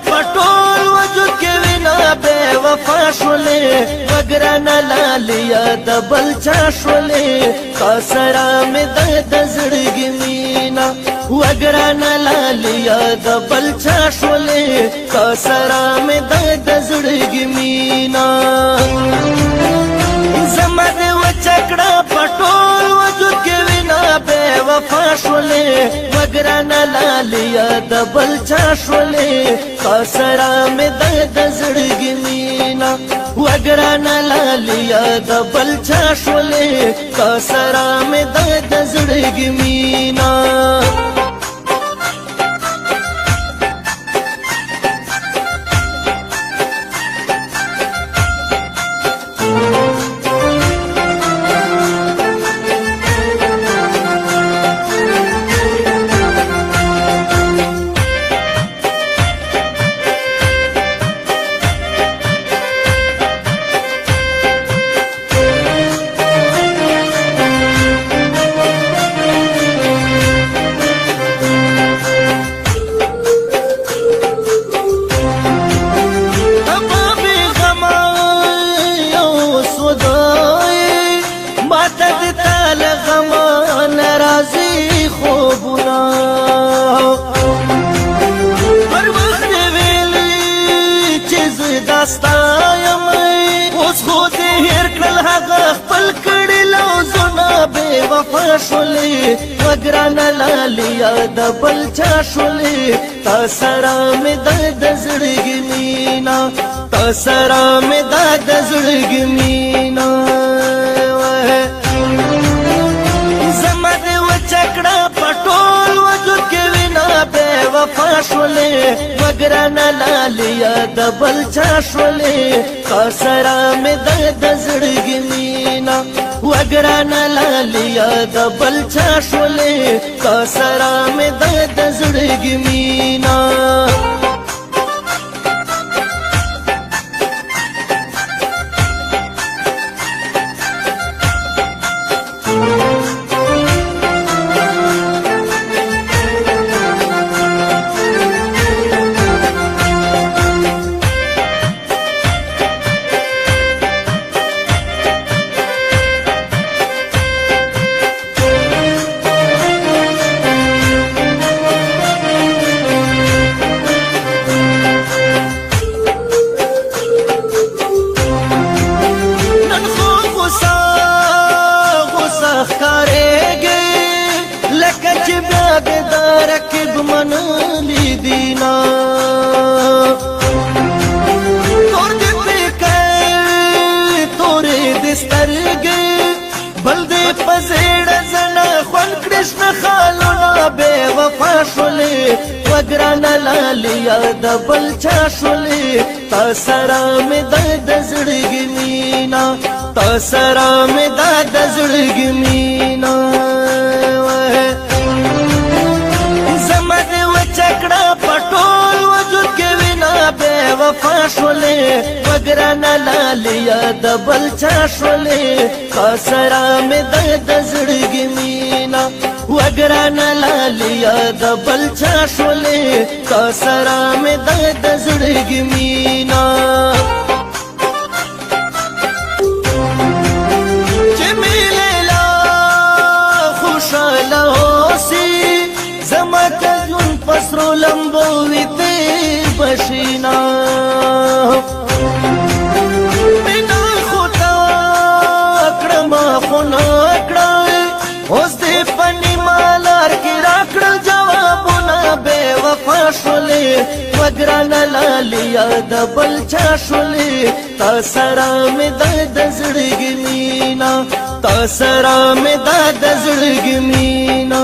پټول وجود کې وینا بے وفا شولې وګران لالیا د بل چا شولې خسرا مې د زړګي مینا وګران لالیا د بل چا شولې خسرا مې د زړګي مینا زما د وچکړه پټول وجود کې وینا بے وفا شولې وګران لالیا د بل چا شولې خسرا مې د زړګي مینا وګران لالیا د بل چا شولې خسرا مې د زړګي مینا وګران لالیا د بل چا شولې تاسرا مې د زړګي مینا تاسرا مې د زړګي مینا زما د وچکړه پټول وجود کې وینا بے وفا شولې وګران لالیا د بل چا شولې تاسرا مې د زړګي مینا وګران لالیا د بل چا شولې خسرا مې د زړګي مینا وګران لالیا د بل چا شولې تاسرا مې د زړګي مینا تاسرا مې د زړګي مینا زما د وچکړه پټول وجود کې وینا بے وفا شولې وګران لالیا د بل چا شولې تاسرا مې د زړګي مینا وګران لالیا د بل چا شولې خسرا مې د زړګي مینا چې میلا خوشاله اوسې زما کجون پسرو لمبو وي تیر بشینا مینا خدا کړم خو نه کړم اوس دې پنی مالار کې راکړل جوابونه بے وفا شولې وګران لالیا د بل چا شولې تاسرا مې د زړګي مینا تاسرا مې د زړګي مینا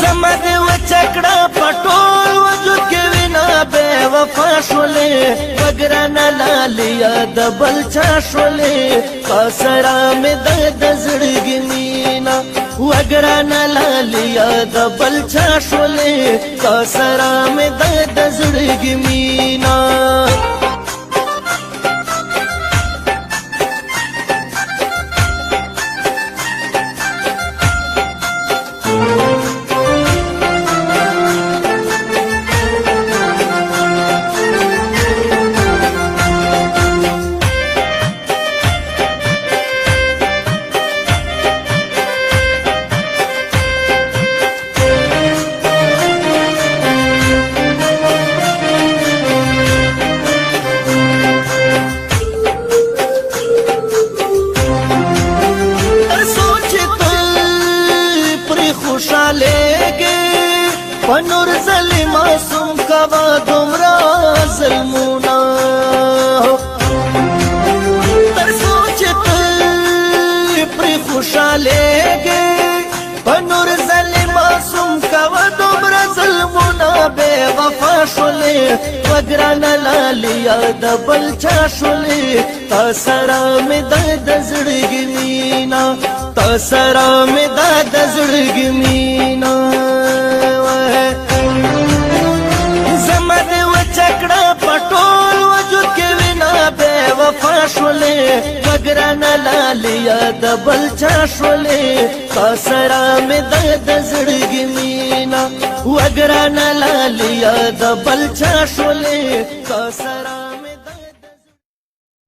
زما د وچکړه پټول وجود کې وینا بے وفا شولې وګران لالیا د بل چا شولې خسرا مې د زړګي مینا وګران لالیا د بل چا شولې خسرا مې د زړګي مینا پنور ظلم معصوم کوا دومرا ظلمونا تر سوچ پری خوشحالیږي پنور ظلم معصوم کوا دومرا ظلمونا بے وفا شولې وګران لالیا د بل چا شولې تا سره مې د زړګي مینا تا سره مې د زړګي مینا زمد وچکړه پټول وجود کې وینا بے وفا شولې وګران لالیا د بل چا شولې تا سره مې د زړګي مینا وګران لالیا د بل چا شولې تا سره